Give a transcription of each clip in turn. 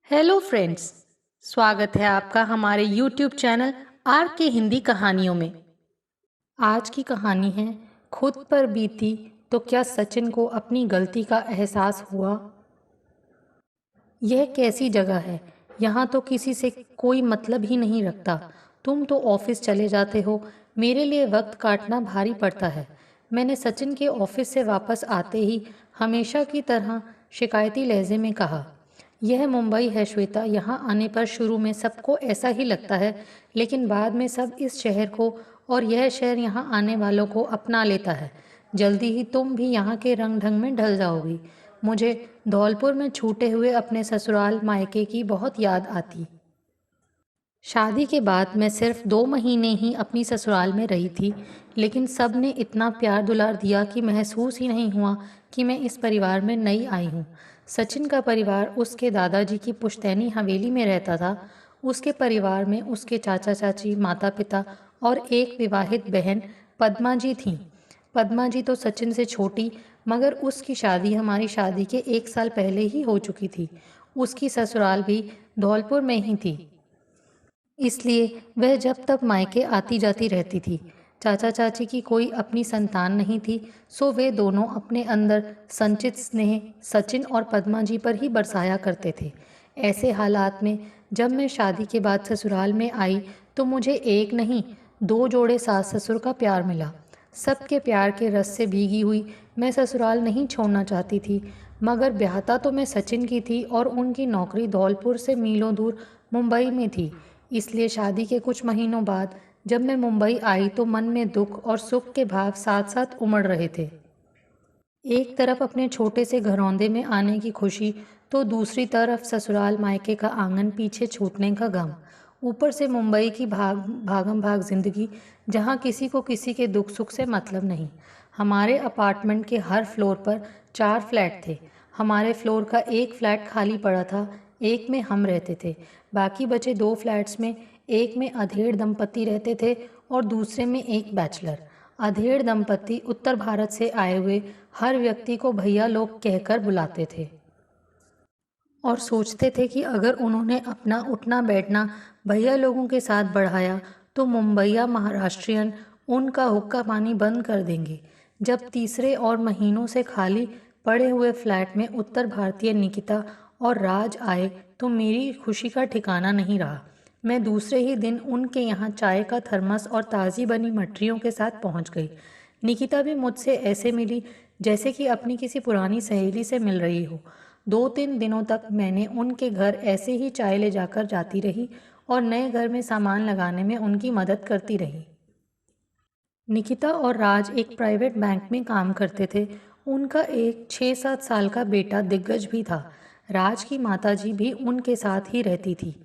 Hello friends. स्वागत है आपका हमारे YouTube चैनल आर के हिंदी कहानियों में। आज की कहानी है खुद पर बीती तो क्या सचिन को अपनी गलती का एहसास हुआ। यह कैसी जगह है, यहाँ तो किसी से कोई मतलब ही नहीं रखता। तुम तो ऑफिस चले जाते हो, मेरे लिए वक्त काटना भारी पड़ता है। मैंने सचिन के ऑफिस से वापस आते ही हमेशा की तरह शिकायती लहजे में कहा, यह मुंबई है श्वेता। यहाँ आने पर शुरू में सबको ऐसा ही लगता है, लेकिन बाद में सब इस शहर को और यह शहर यहाँ आने वालों को अपना लेता है। जल्दी ही तुम भी यहाँ के रंग ढंग में ढल जाओगी। मुझे धौलपुर में छूटे हुए अपने ससुराल मायके की बहुत याद आती। शादी के बाद मैं सिर्फ 2 महीने ही अपनी ससुराल में रही थी, लेकिन सब ने इतना प्यार दुलार दिया कि महसूस ही नहीं हुआ कि मैं इस परिवार में नई आई हूँ। सचिन का परिवार उसके दादाजी की पुश्तैनी हवेली में रहता था। उसके परिवार में उसके चाचा चाची, माता पिता और एक विवाहित बहन पद्मा जी थीं। पद्मा जी तो सचिन से छोटी, मगर उसकी शादी हमारी शादी के 1 साल पहले ही हो चुकी थी। उसकी ससुराल भी धौलपुर में ही थी, इसलिए वह जब तक मायके आती जाती रहती थी। चाचा चाची की कोई अपनी संतान नहीं थी, सो वे दोनों अपने अंदर संचित स्नेह सचिन और पद्मा जी पर ही बरसाया करते थे। ऐसे हालात में जब मैं शादी के बाद ससुराल में आई तो मुझे एक नहीं 2 जोड़े सास ससुर का प्यार मिला। सबके प्यार के रस से भीगी हुई मैं ससुराल नहीं छोड़ना चाहती थी, मगर ब्याहता तो मैं सचिन की थी और उनकी नौकरी धौलपुर से मीलों दूर मुंबई में थी। इसलिए शादी के कुछ महीनों बाद जब मैं मुंबई आई तो मन में दुख और सुख के भाव साथ साथ उमड़ रहे थे। एक तरफ अपने छोटे से घरौंदे में आने की खुशी, तो दूसरी तरफ ससुराल मायके का आंगन पीछे छूटने का गम। ऊपर से मुंबई की भागम भाग जिंदगी, जहाँ किसी को किसी के दुख सुख से मतलब नहीं। हमारे अपार्टमेंट के हर फ्लोर पर 4 फ्लैट थे। हमारे फ्लोर का एक फ्लैट खाली पड़ा था, एक में हम रहते थे। बाकी बचे 2 फ्लैट्स में एक में अधेड़ दंपति रहते थे और दूसरे में एक बैचलर। अधेड़ दंपति उत्तर भारत से आए हुए हर व्यक्ति को भैया लोग कहकर बुलाते थे और सोचते थे कि अगर उन्होंने अपना उठना बैठना भैया लोगों के साथ बढ़ाया तो मुंबईया महाराष्ट्रियन उनका हुक्का पानी बंद कर देंगे। जब तीसरे और महीनों से खाली पड़े हुए फ्लैट में उत्तर भारतीय निकिता और राज आए तो मेरी खुशी का ठिकाना नहीं रहा। मैं दूसरे ही दिन उनके यहाँ चाय का थर्मस और ताज़ी बनी मठरियों के साथ पहुँच गई। निकिता भी मुझसे ऐसे मिली जैसे कि अपनी किसी पुरानी सहेली से मिल रही हो। 2-3 दिनों तक मैंने उनके घर ऐसे ही चाय ले जाकर जाती रही और नए घर में सामान लगाने में उनकी मदद करती रही। निकिता और राज एक प्राइवेट बैंक में काम करते थे। उनका एक 6-7 साल का बेटा दिग्गज भी था। राज की माताजी भी उनके साथ ही रहती थी।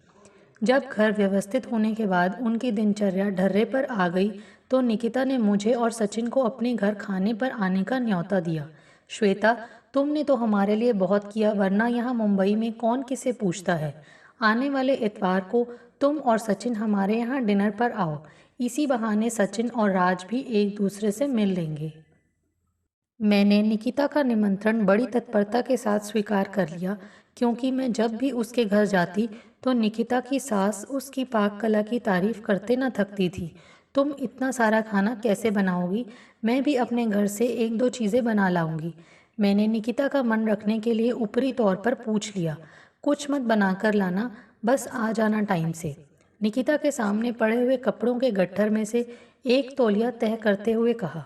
जब घर व्यवस्थित होने के बाद उनकी दिनचर्या ढर्रे पर आ गई तो निकिता ने मुझे और सचिन को अपने घर खाने पर आने का न्योता दिया। श्वेता, तुमने तो हमारे लिए बहुत किया, वरना यहाँ मुंबई में कौन किसे पूछता है। आने वाले इतवार को तुम और सचिन हमारे यहाँ डिनर पर आओ। इसी बहाने सचिन और राज भी एक दूसरे से मिल लेंगे। मैंने निकिता का निमंत्रण बड़ी तत्परता के साथ स्वीकार कर लिया, क्योंकि मैं जब भी उसके घर जाती तो निकिता की सास उसकी पाक कला की तारीफ करते न थकती थी। तुम इतना सारा खाना कैसे बनाओगी? मैं भी अपने घर से 1-2 चीज़ें बना लाऊंगी। मैंने निकिता का मन रखने के लिए ऊपरी तौर पर पूछ लिया। कुछ मत बनाकर लाना, बस आ जाना टाइम से। निकिता के सामने पड़े हुए कपड़ों के गट्ठर में से एक तौलिया तय करते हुए कहा।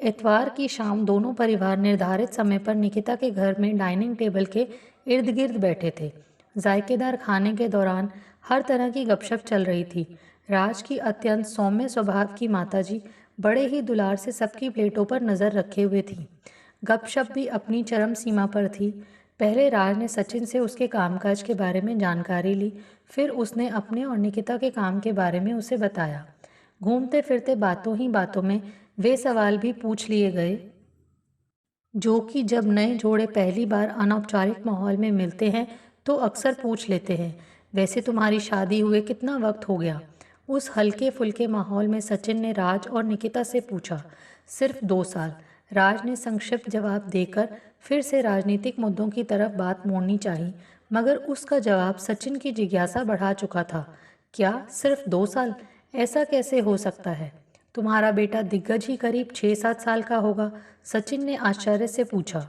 इतवार की शाम दोनों परिवार निर्धारित समय पर निकिता के घर में डाइनिंग टेबल के इर्द गिर्द बैठे थे। जायकेदार खाने के दौरान हर तरह की गपशप चल रही थी। राज की अत्यंत सौम्य स्वभाव की माताजी बड़े ही दुलार से सबकी प्लेटों पर नज़र रखे हुए थी। गपशप भी अपनी चरम सीमा पर थी। पहले राज ने सचिन से उसके कामकाज के बारे में जानकारी ली, फिर उसने अपने और निकिता के काम के बारे में उसे बताया। घूमते फिरते बातों ही बातों में वे सवाल भी पूछ लिए गए जो कि जब नए जोड़े पहली बार अनौपचारिक माहौल में मिलते हैं तो अक्सर पूछ लेते हैं, वैसे तुम्हारी शादी हुए कितना वक्त हो गया? उस हल्के फुल्के माहौल में सचिन ने राज और निकिता से पूछा। सिर्फ 2 साल, राज ने संक्षिप्त जवाब देकर फिर से राजनीतिक मुद्दों की तरफ बात मोड़नी चाहिए, मगर उसका जवाब सचिन की जिज्ञासा बढ़ा चुका था। क्या सिर्फ 2 साल? ऐसा कैसे हो सकता है? तुम्हारा बेटा दिग्गज ही करीब 6-7 साल का होगा, सचिन ने आश्चर्य से पूछा।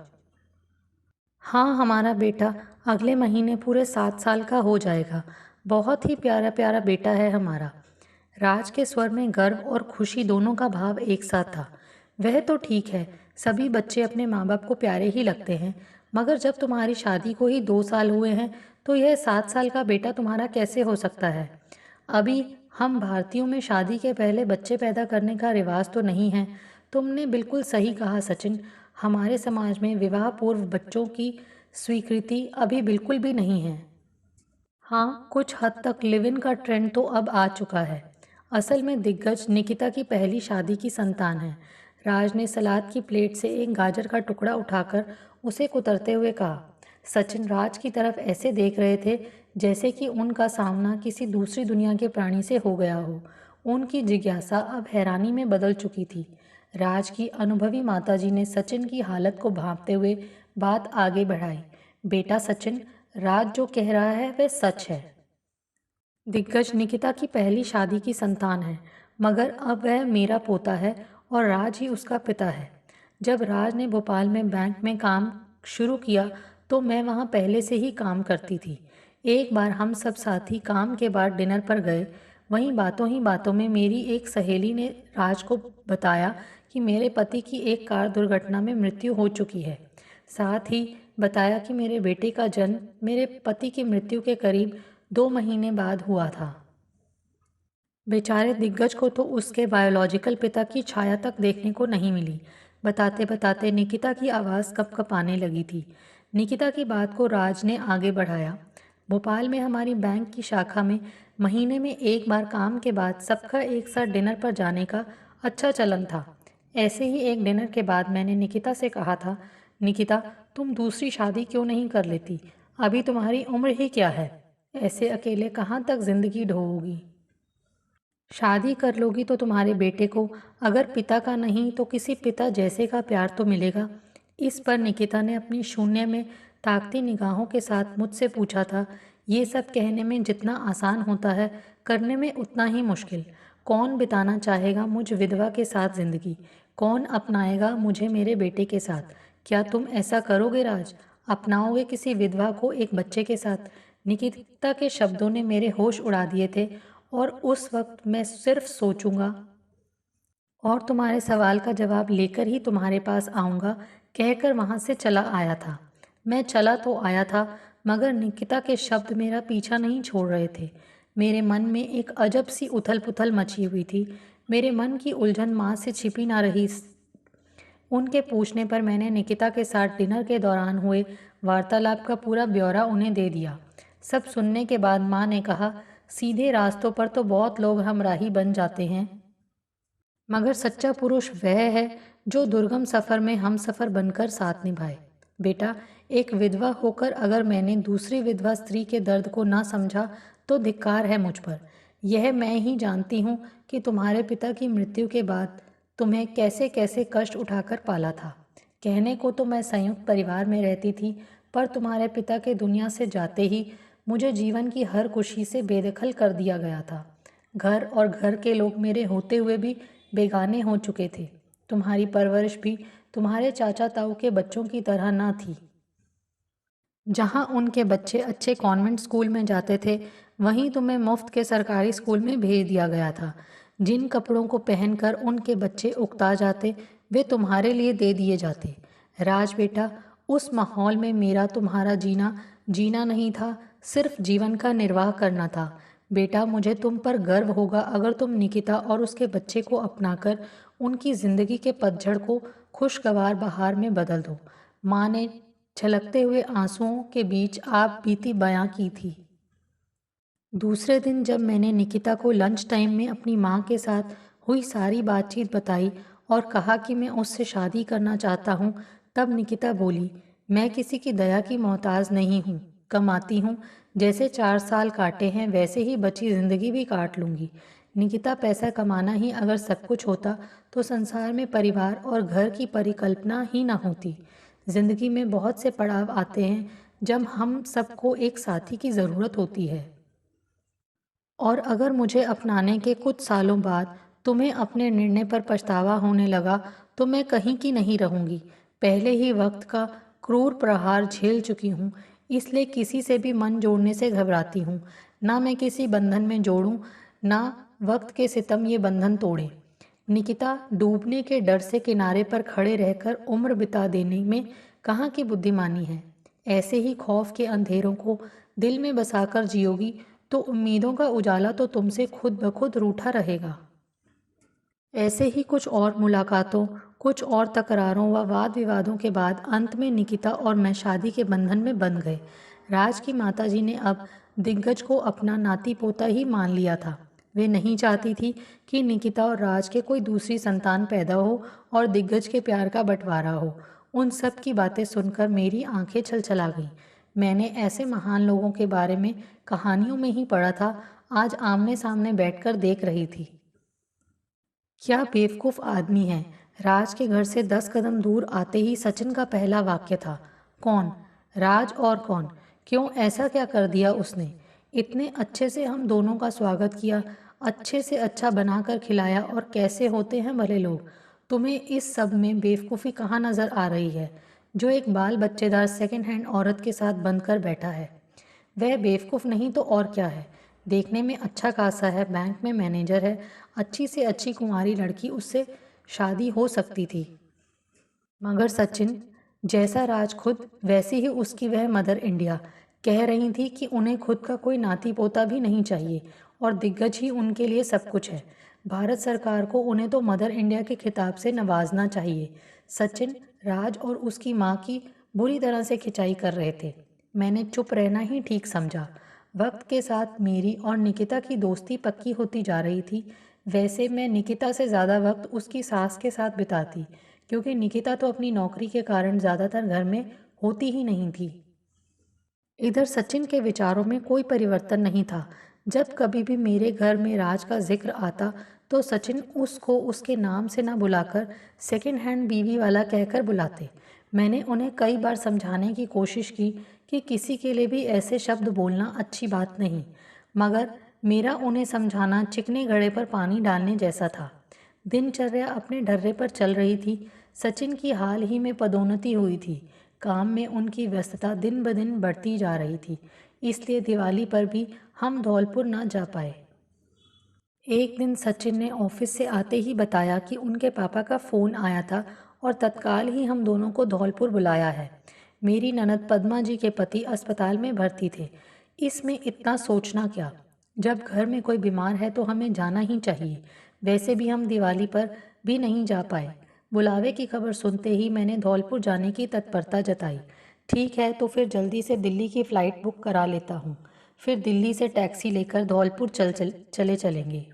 हाँ, हमारा बेटा अगले महीने पूरे 7 साल का हो जाएगा। बहुत ही प्यारा प्यारा बेटा है हमारा। राज के स्वर में गर्व और खुशी दोनों का भाव एक साथ था। वह तो ठीक है, सभी बच्चे अपने माँ बाप को प्यारे ही लगते हैं, मगर जब तुम्हारी शादी को ही 2 साल हुए हैं तो यह 7 साल का बेटा तुम्हारा कैसे हो सकता है? अभी हम भारतीयों में शादी के पहले बच्चे पैदा करने का रिवाज तो नहीं है। तुमने बिल्कुल सही कहा सचिन, हमारे समाज में विवाह पूर्व बच्चों की स्वीकृति अभी बिल्कुल भी नहीं है। हाँ, कुछ हद तक लिव इन का ट्रेंड तो अब आ चुका है। असल में दिग्गज निकिता की पहली शादी की संतान है। राज ने सलाद की प्लेट से एक गाजर का टुकड़ा उठाकर उसे कुतरते हुए कहा। सचिन राज की तरफ ऐसे देख रहे थे जैसे कि उनका सामना किसी दूसरी दुनिया के प्राणी से हो गया हो। उनकी जिज्ञासा अब हैरानी में बदल चुकी थी। राज की अनुभवी माताजी ने सचिन की हालत को भांपते हुए बात आगे बढ़ाई। बेटा सचिन, राज जो कह रहा है वह सच है। दिग्गज निकिता की पहली शादी की संतान है, मगर अब वह मेरा पोता है और राज ही उसका पिता है। जब राज ने भोपाल में बैंक में काम शुरू किया तो मैं वहाँ पहले से ही काम करती थी। एक बार हम सब साथी काम के बाद डिनर पर गए। वहीं बातों ही बातों में मेरी एक सहेली ने राज को बताया कि मेरे पति की एक कार दुर्घटना में मृत्यु हो चुकी है। साथ ही बताया कि मेरे बेटे का जन्म मेरे पति की मृत्यु के करीब 2 महीने बाद हुआ था। बेचारे दिग्गज को तो उसके बायोलॉजिकल पिता की छाया तक देखने को नहीं मिली। बताते बताते निकिता की आवाज़ कँपकँपाने लगी थी। निकिता की बात को राज ने आगे बढ़ाया। भोपाल में हमारी बैंक की शाखा में महीने में एक बार काम के बाद सबका एक साथ डिनर पर जाने का अच्छा चलन था। ऐसे ही एक डिनर के बाद मैंने निकिता से कहा था, निकिता तुम दूसरी शादी क्यों नहीं कर लेती? अभी तुम्हारी उम्र ही क्या है? ऐसे अकेले कहाँ तक जिंदगी ढोओगी? शादी कर लोगी तो तुम्हारे बेटे को अगर पिता का नहीं तो किसी पिता जैसे का प्यार तो मिलेगा। इस पर निकिता ने अपनी शून्य में ताकती निगाहों के साथ मुझसे पूछा था, ये सब कहने में जितना आसान होता है करने में उतना ही मुश्किल। कौन बिताना चाहेगा मुझ विधवा के साथ जिंदगी? कौन अपनाएगा मुझे मेरे बेटे के साथ? क्या तुम ऐसा करोगे राज? अपनाओगे किसी विधवा को एक बच्चे के साथ? निकिता के शब्दों ने मेरे होश उड़ा दिए थे और उस वक्त मैं सिर्फ सोचूंगा और तुम्हारे सवाल का जवाब लेकर ही तुम्हारे पास आऊँगा कहकर वहाँ से चला आया था। मैं चला तो आया था, मगर निकिता के शब्द मेरा पीछा नहीं छोड़ रहे थे। मेरे मन में एक अजब सी उथल पुथल मची हुई थी। मेरे मन की उलझन माँ से छिपी ना रही। उनके पूछने पर मैंने निकिता के साथ डिनर के दौरान हुए वार्तालाप का पूरा ब्यौरा उन्हें दे दिया। सब सुनने के बाद माँ ने कहा, सीधे रास्तों पर तो बहुत लोग हमराही बन जाते हैं, मगर सच्चा पुरुष वह है जो दुर्गम सफ़र में हम सफ़र बनकर साथ निभाए। बेटा, एक विधवा होकर अगर मैंने दूसरी विधवा स्त्री के दर्द को ना समझा तो धिक्कार है मुझ पर। यह मैं ही जानती हूँ कि तुम्हारे पिता की मृत्यु के बाद तुम्हें कैसे कैसे कष्ट उठाकर पाला था। कहने को तो मैं संयुक्त परिवार में रहती थी, पर तुम्हारे पिता के दुनिया से जाते ही मुझे जीवन की हर खुशी से बेदखल कर दिया गया था। घर और घर के लोग मेरे होते हुए भी बेगाने हो चुके थे। तुम्हारी परवरिश भी तुम्हारे चाचा ताऊ के बच्चों की तरह न थी। जहाँ उनके बच्चे अच्छे कॉन्वेंट स्कूल में जाते थे, वहीं तुम्हें मुफ्त के सरकारी स्कूल में भेज दिया गया था। जिन कपड़ों को पहनकर उनके बच्चे उकता जाते, वे तुम्हारे लिए दे दिए जाते। राज बेटा, उस माहौल में मेरा तुम्हारा जीना जीना नहीं था, सिर्फ जीवन का निर्वाह करना था। बेटा, मुझे तुम पर गर्व होगा अगर तुम निकिता और उसके बच्चे को अपनाकर उनकी जिंदगी के पतझड़ को खुशगवार बहार में बदल दो। माँ ने छलकते हुए आंसुओं के बीच आप बीती बयां की थी। दूसरे दिन जब मैंने निकिता को लंच टाइम में अपनी माँ के साथ हुई सारी बातचीत बताई और कहा कि मैं उससे शादी करना चाहता हूँ, तब निकिता बोली, मैं किसी की दया की मोहताज नहीं हूँ, कमाती हूँ, जैसे 4 साल काटे हैं वैसे ही बची ज़िंदगी भी काट लूँगी। निकिता, पैसा कमाना ही अगर सब कुछ होता तो संसार में परिवार और घर की परिकल्पना ही ना होती। जिंदगी में बहुत से पड़ाव आते हैं जब हम सबको एक साथी की ज़रूरत होती है। और अगर मुझे अपनाने के कुछ सालों बाद तुम्हें अपने निर्णय पर पछतावा होने लगा तो मैं कहीं की नहीं रहूंगी। पहले ही वक्त का क्रूर प्रहार झेल चुकी हूँ, इसलिए किसी से भी मन जोड़ने से घबराती हूँ। ना मैं किसी बंधन में जोड़ूं, ना वक्त के सितम ये बंधन तोड़े। निकिता डूबने के डर से किनारे पर खड़े रहकर उम्र बिता देने में कहाँ की बुद्धिमानी है। ऐसे ही खौफ के अंधेरों को दिल में बसाकर जियोगी तो उम्मीदों का उजाला तो तुमसे खुद ब खुद रूठा रहेगा। ऐसे ही कुछ और मुलाकातों, कुछ और तकरारों व वाद विवादों के बाद अंत में निकिता और मैं शादी के बंधन में बंध गए। राज की माताजी ने अब दिग्गज को अपना नाती पोता ही मान लिया था। वे नहीं चाहती थी कि निकिता और राज के कोई दूसरी संतान पैदा हो और दिग्गज के प्यार का बंटवारा हो। उन सब की बातें सुनकर मेरी आंखें छलछला गईं। मैंने ऐसे महान लोगों के बारे में कहानियों में ही पढ़ा था, आज आमने सामने बैठकर देख रही थी। क्या बेवकूफ आदमी है। राज के घर से 10 कदम दूर आते ही सचिन का पहला वाक्य था, कौन? राज और कौन? क्यों, ऐसा क्या कर दिया उसने? इतने अच्छे से हम दोनों का स्वागत किया, अच्छे से अच्छा बनाकर खिलाया, और कैसे होते हैं भले लोग। तुम्हें इस सब में बेवकूफ़ी कहाँ नज़र आ रही है? जो एक बाल बच्चेदार सेकंड हैंड औरत के साथ बंध कर बैठा है, वह बेवकूफ़ नहीं तो और क्या है। देखने में अच्छा खासा है, बैंक में मैनेजर है, अच्छी से अच्छी कुंवारी लड़की उससे शादी हो सकती थी। मगर सचिन जैसा राज खुद, वैसी ही उसकी वह मदर इंडिया कह रही थी कि उन्हें खुद का कोई नाती पोता भी नहीं चाहिए और दिग्गज ही उनके लिए सब कुछ है। भारत सरकार को उन्हें तो मदर इंडिया के खिताब से नवाजना चाहिए। सचिन राज और उसकी माँ की बुरी तरह से खिंचाई कर रहे थे। मैंने चुप रहना ही ठीक समझा। वक्त के साथ मेरी और निकिता की दोस्ती पक्की होती जा रही थी। वैसे मैं निकिता से ज़्यादा वक्त उसकी सास के साथ बिताती, क्योंकि निकिता तो अपनी नौकरी के कारण ज़्यादातर घर में होती ही नहीं थी। इधर सचिन के विचारों में कोई परिवर्तन नहीं था। जब कभी भी मेरे घर में राज का जिक्र आता तो सचिन उसको उसके नाम से न बुलाकर सेकंड हैंड बीवी वाला कहकर बुलाते। मैंने उन्हें कई बार समझाने की कोशिश की कि किसी के लिए भी ऐसे शब्द बोलना अच्छी बात नहीं, मगर मेरा उन्हें समझाना चिकने घड़े पर पानी डालने जैसा था। दिनचर्या अपने ढर्रे पर चल रही थी। सचिन की हाल ही में पदोन्नति हुई थी। काम में उनकी व्यस्तता दिन ब दिन बढ़ती जा रही थी, इसलिए दिवाली पर भी हम धौलपुर न जा पाए। एक दिन सचिन ने ऑफिस से आते ही बताया कि उनके पापा का फ़ोन आया था और तत्काल ही हम दोनों को धौलपुर बुलाया है। मेरी ननद पद्मा जी के पति अस्पताल में भर्ती थे। इसमें इतना सोचना क्या, जब घर में कोई बीमार है तो हमें जाना ही चाहिए। वैसे भी हम दिवाली पर भी नहीं जा पाए। बुलावे की खबर सुनते ही मैंने धौलपुर जाने की तत्परता जताई। ठीक है, तो फिर जल्दी से दिल्ली की फ़्लाइट बुक करा लेता हूँ, फिर दिल्ली से टैक्सी लेकर धौलपुर चले चलेंगे।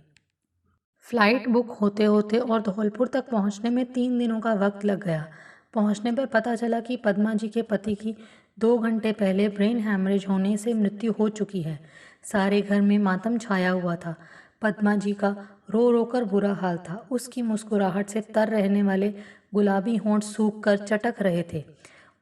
फ्लाइट बुक होते होते और धौलपुर तक पहुंचने में 3 दिनों का वक्त लग गया। पहुंचने पर पता चला कि पद्मा जी के पति की 2 घंटे पहले ब्रेन हैमरेज होने से मृत्यु हो चुकी है। सारे घर में मातम छाया हुआ था। पद्मा जी का रो रो कर बुरा हाल था। उसकी मुस्कुराहट से तर रहने वाले गुलाबी होंठ सूख कर चटक रहे थे।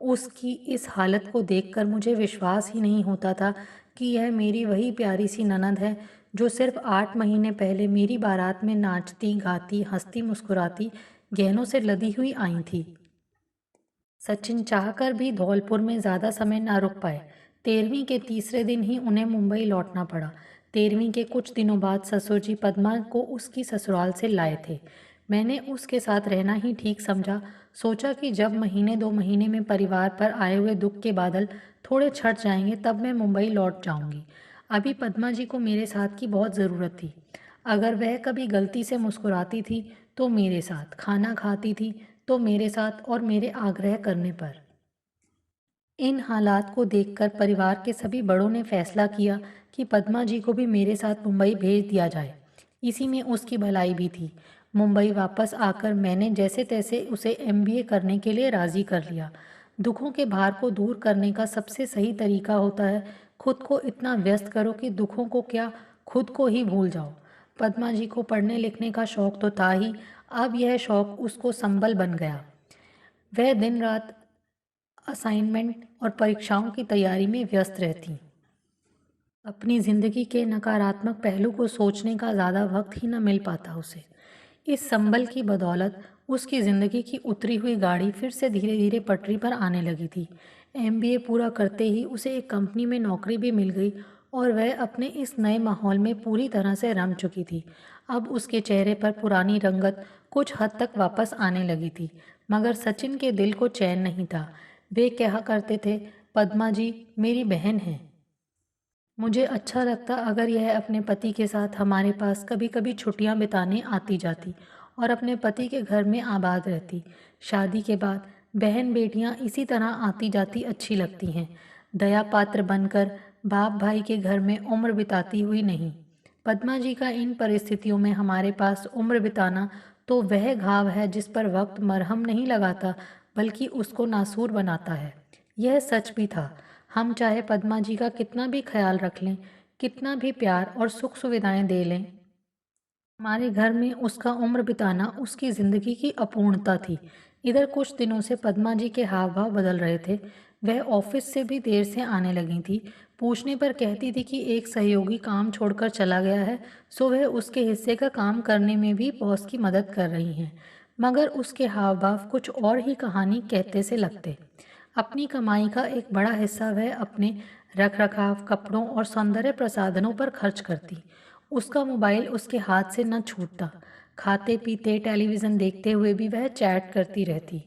उसकी इस हालत को देखकर मुझे विश्वास ही नहीं होता था कि यह मेरी वही प्यारी सी ननद है जो सिर्फ 8 महीने पहले मेरी बारात में नाचती गाती हंसती मुस्कुराती गहनों से लदी हुई आई थी। सचिन चाहकर भी धौलपुर में ज़्यादा समय ना रुक पाए। 13वीं के तीसरे दिन ही उन्हें मुंबई लौटना पड़ा। 13वीं के कुछ दिनों बाद ससुर जी पद्मा को उसकी ससुराल से लाए थे। मैंने उसके साथ रहना ही ठीक समझा। सोचा कि जब महीने 2 महीने में परिवार पर आए हुए दुख के बादल थोड़े छट जाएंगे तब मैं मुंबई लौट जाऊंगी। अभी पद्मा जी को मेरे साथ की बहुत ज़रूरत थी। अगर वह कभी गलती से मुस्कुराती थी तो मेरे साथ, खाना खाती थी तो मेरे साथ और मेरे आग्रह करने पर। इन हालात को देखकर परिवार के सभी बड़ों ने फैसला किया कि पद्मा जी को भी मेरे साथ मुंबई भेज दिया जाए। इसी में उसकी भलाई भी थी। मुंबई वापस आकर मैंने जैसे तैसे उसे एमबीए करने के लिए राज़ी कर लिया। दुखों के भार को दूर करने का सबसे सही तरीका होता है खुद को इतना व्यस्त करो कि दुखों को क्या, खुद को ही भूल जाओ। पद्मा जी को पढ़ने लिखने का शौक तो था ही, अब यह शौक उसको संबल बन गया। वह दिन रात असाइनमेंट और परीक्षाओं की तैयारी में व्यस्त रहती। अपनी ज़िंदगी के नकारात्मक पहलू को सोचने का ज़्यादा वक्त ही न मिल पाता उसे। इस संबल की बदौलत उसकी ज़िंदगी की उतरी हुई गाड़ी फिर से धीरे धीरे पटरी पर आने लगी थी। एमबीए पूरा करते ही उसे एक कंपनी में नौकरी भी मिल गई और वह अपने इस नए माहौल में पूरी तरह से रम चुकी थी। अब उसके चेहरे पर पुरानी रंगत कुछ हद तक वापस आने लगी थी, मगर सचिन के दिल को चैन नहीं था। वे कहा करते थे, पद्मा जी मेरी बहन है। मुझे अच्छा लगता अगर यह अपने पति के साथ हमारे पास कभी कभी छुट्टियां बिताने आती जाती और अपने पति के घर में आबाद रहती। शादी के बाद बहन बेटियां इसी तरह आती जाती अच्छी लगती हैं, दया पात्र बनकर बाप भाई के घर में उम्र बिताती हुई नहीं। पद्मा जी का इन परिस्थितियों में हमारे पास उम्र बिताना तो वह घाव है जिस पर वक्त मरहम नहीं लगाता, बल्कि उसको नासूर बनाता है। यह सच भी था। हम चाहे पद्मा जी का कितना भी ख्याल रख लें, कितना भी प्यार और सुख सुविधाएं दे लें, हमारे घर में उसका उम्र बिताना उसकी जिंदगी की अपूर्णता थी। इधर कुछ दिनों से पद्मा जी के हाव भाव बदल रहे थे। वह ऑफिस से भी देर से आने लगी थी। पूछने पर कहती थी कि एक सहयोगी काम छोड़कर चला गया है, सो वह उसके हिस्से का काम करने में भी बॉस की मदद कर रही हैं। मगर उसके हाव भाव कुछ और ही कहानी कहते से लगते। अपनी कमाई का एक बड़ा हिस्सा वह अपने रख रखाव, कपड़ों और सौंदर्य प्रसाधनों पर खर्च करती। उसका मोबाइल उसके हाथ से न छूटता। खाते पीते टेलीविज़न देखते हुए भी वह चैट करती रहती।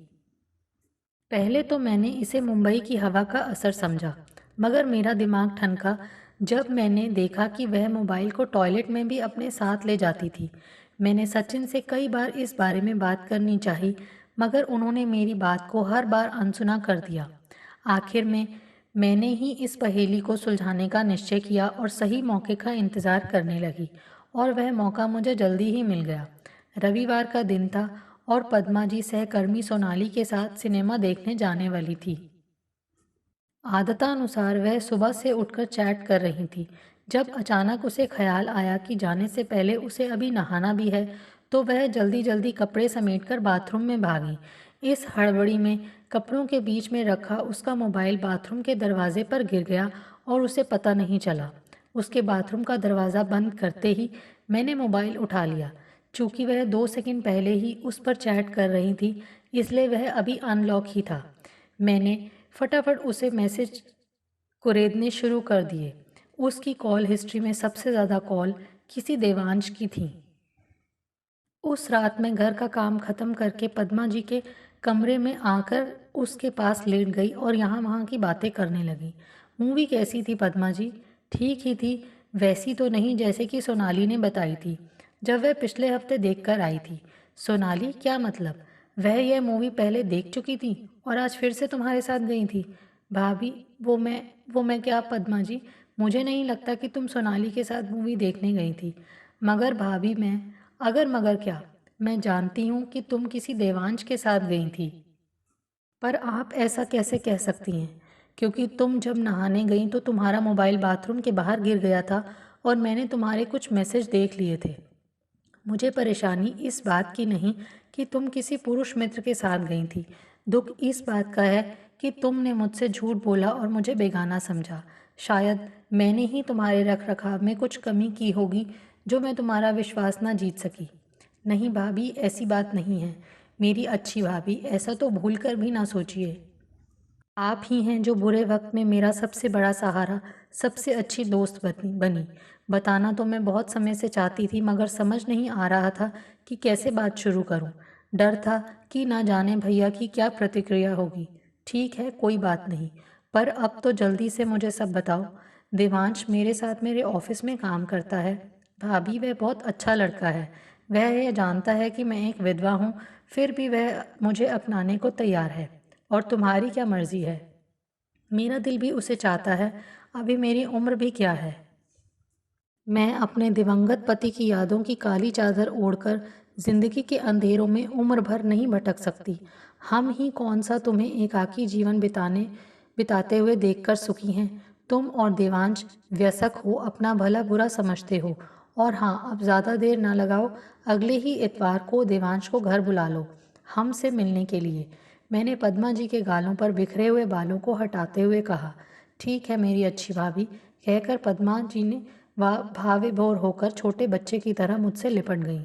पहले तो मैंने इसे मुंबई की हवा का असर समझा, मगर मेरा दिमाग ठनका जब मैंने देखा कि वह मोबाइल को टॉयलेट में भी अपने साथ ले जाती थी। मैंने सचिन से कई बार इस बारे में बात करनी चाही, मगर उन्होंने मेरी बात को हर बार अनसुना कर दिया। आखिर में मैंने ही इस पहेली को सुलझाने का निश्चय किया और सही मौके का इंतज़ार करने लगी, और वह मौका मुझे जल्दी ही मिल गया। रविवार का दिन था और पद्मा जी सहकर्मी सोनाली के साथ सिनेमा देखने जाने वाली थी। आदतानुसार वह सुबह से उठकर चैट कर रही थी। जब अचानक उसे ख्याल आया कि जाने से पहले उसे अभी नहाना भी है, तो वह जल्दी जल्दी कपड़े समेटकर बाथरूम में भागी। इस हड़बड़ी में कपड़ों के बीच में रखा उसका मोबाइल बाथरूम के दरवाजे पर गिर गया और उसे पता नहीं चला। उसके बाथरूम का दरवाज़ा बंद करते ही मैंने मोबाइल उठा लिया। चूंकि वह 2 सेकंड पहले ही उस पर चैट कर रही थी, इसलिए वह अभी अनलॉक ही था। मैंने फटाफट उसे मैसेज कुरेदने शुरू कर दिए। उसकी कॉल हिस्ट्री में सबसे ज़्यादा कॉल किसी देवांश की थी। उस रात मैं घर का काम खत्म करके पद्मा जी के कमरे में आकर उसके पास लेट गई और यहाँ वहाँ की बातें करने लगी। मूवी कैसी थी पद्मा जी? ठीक ही थी, वैसी तो नहीं जैसे कि सोनाली ने बताई थी जब वह पिछले हफ्ते देखकर आई थी। सोनाली? क्या मतलब? वह यह मूवी पहले देख चुकी थी और आज फिर से तुम्हारे साथ गई थी? भाभी, वो मैं क्या पद्मा जी, मुझे नहीं लगता कि तुम सोनाली के साथ मूवी देखने गई थी। मगर भाभी मैं, अगर मगर क्या, मैं जानती हूँ कि तुम किसी देवांश के साथ गई थी। पर आप ऐसा कैसे कह सकती हैं? क्योंकि तुम जब नहाने गई तो तुम्हारा मोबाइल बाथरूम के बाहर गिर गया था और मैंने तुम्हारे कुछ मैसेज देख लिए थे। मुझे परेशानी इस बात की नहीं कि तुम किसी पुरुष मित्र के साथ गई थी। दुख इस बात का है कि तुमने मुझसे झूठ बोला और मुझे बेगाना समझा। शायद मैंने ही तुम्हारे रख रखाव में कुछ कमी की होगी जो मैं तुम्हारा विश्वास ना जीत सकी। नहीं भाभी, ऐसी बात नहीं है। मेरी अच्छी भाभी, ऐसा तो भूल कर भी ना सोचिए। आप ही हैं जो बुरे वक्त में मेरा सबसे बड़ा सहारा, सबसे अच्छी दोस्त बनी। बताना तो मैं बहुत समय से चाहती थी, मगर समझ नहीं आ रहा था कि कैसे बात शुरू करूं। डर था कि ना जाने भैया की क्या प्रतिक्रिया होगी। ठीक है, कोई बात नहीं, पर अब तो जल्दी से मुझे सब बताओ। देवांश मेरे साथ मेरे ऑफिस में काम करता है। भाभी, वह बहुत अच्छा लड़का है। वह यह जानता है कि मैं एक विधवा हूँ, फिर भी वह मुझे अपनाने को तैयार है। और तुम्हारी क्या मर्जी है? मेरा दिल भी उसे चाहता है। अभी मेरी उम्र भी क्या है? मैं अपने दिवंगत पति की यादों की काली चादर ओढ़कर जिंदगी के अंधेरों में उम्र भर नहीं भटक सकती। हम ही कौन सा तुम्हें एकाकी जीवन बिताते हुए देखकर सुखी हैं। तुम और देवांश व्यसक हो, अपना भला बुरा समझते हो। और हाँ, अब ज़्यादा देर ना लगाओ, अगले ही इतवार को देवांश को घर बुला लो हमसे मिलने के लिए। मैंने पद्मा जी के गालों पर बिखरे हुए बालों को हटाते हुए कहा, ठीक है मेरी अच्छी भाभी। कहकर पद्मा जी ने भावविभोर होकर छोटे बच्चे की तरह मुझसे लिपट गईं।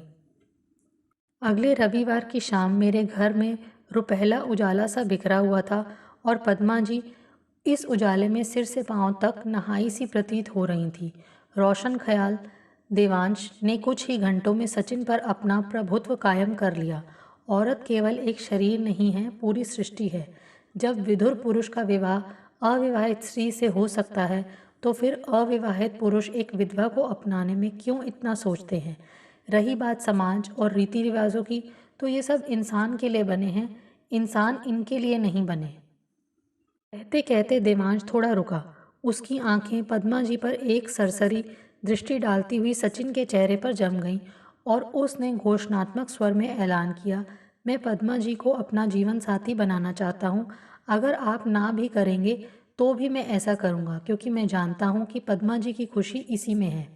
अगले रविवार की शाम मेरे घर में रुपहला उजाला सा बिखरा हुआ था और पद्मा जी इस उजाले में सिर से पांव तक नहाई सी प्रतीत हो रही थी। रोशन ख्याल देवांश ने कुछ ही घंटों में सचिन पर अपना प्रभुत्व कायम कर लिया। औरत केवल एक शरीर नहीं है, पूरी सृष्टि है। जब विधुर पुरुष का विवाह अविवाहित स्त्री से हो सकता है, तो फिर अविवाहित पुरुष एक विधवा को अपनाने में क्यों इतना सोचते हैं। रही बात समाज और रीति रिवाजों की, तो ये सब इंसान के लिए बने हैं, इंसान इनके लिए नहीं बने। कहते कहते देवांश थोड़ा रुका। उसकी आंखें पद्मा जी पर एक सरसरी दृष्टि डालती हुई सचिन के चेहरे पर जम गईं और उसने घोषणात्मक स्वर में ऐलान किया, मैं पद्मा जी को अपना जीवन साथी बनाना चाहता हूँ। अगर आप ना भी करेंगे तो भी मैं ऐसा करूँगा, क्योंकि मैं जानता हूँ कि पद्मा जी की खुशी इसी में है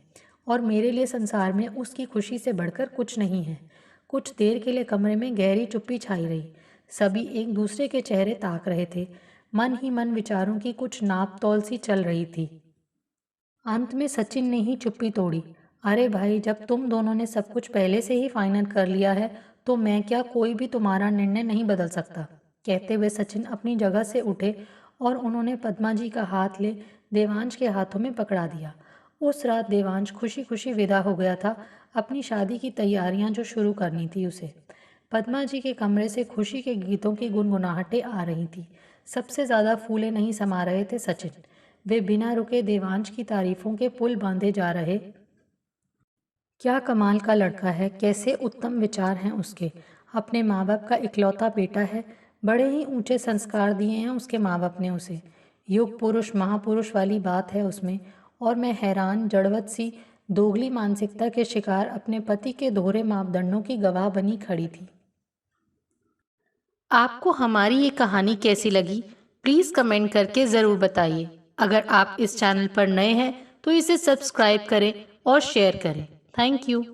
और मेरे लिए संसार में उसकी खुशी से बढ़कर कुछ नहीं है। कुछ देर के लिए कमरे में गहरी चुप्पी छाई रही। सभी एक दूसरे के चेहरे ताक रहे थे। मन ही मन विचारों की कुछ नाप तौल सी चल रही थी। अंत में सचिन ने ही चुप्पी तोड़ी। अरे भाई, जब तुम दोनों ने सब कुछ पहले से ही फाइनल कर लिया है, तो मैं क्या, कोई भी तुम्हारा निर्णय नहीं बदल सकता। कहते हुए सचिन अपनी जगह से उठे और उन्होंने पद्मा जी का हाथ ले देवांश के हाथों में पकड़ा दिया। उस रात देवांश खुशी खुशी विदा हो गया था, अपनी शादी की तैयारियां जो शुरू करनी थी उसे। पद्मा जी के कमरे से खुशी के गीतों की गुनगुनाहटें आ रही थी। सबसे ज़्यादा फूले नहीं समा रहे थे सचिन। वे बिना रुके देवांश की तारीफों के पुल बांधे जा रहे। क्या कमाल का लड़का है, कैसे उत्तम विचार हैं उसके। अपने माँ बाप का इकलौता बेटा है। बड़े ही ऊंचे संस्कार दिए हैं उसके माँ बाप ने उसे। युग पुरुष महापुरुष वाली बात है उसमें। और मैं हैरान, जड़वत सी दोगली मानसिकता के शिकार अपने पति के दोहरे मापदंडों की गवाह बनी खड़ी थी। आपको हमारी ये कहानी कैसी लगी, प्लीज़ कमेंट करके ज़रूर बताइए। अगर आप इस चैनल पर नए हैं तो इसे सब्सक्राइब करें और शेयर करें। Thank you.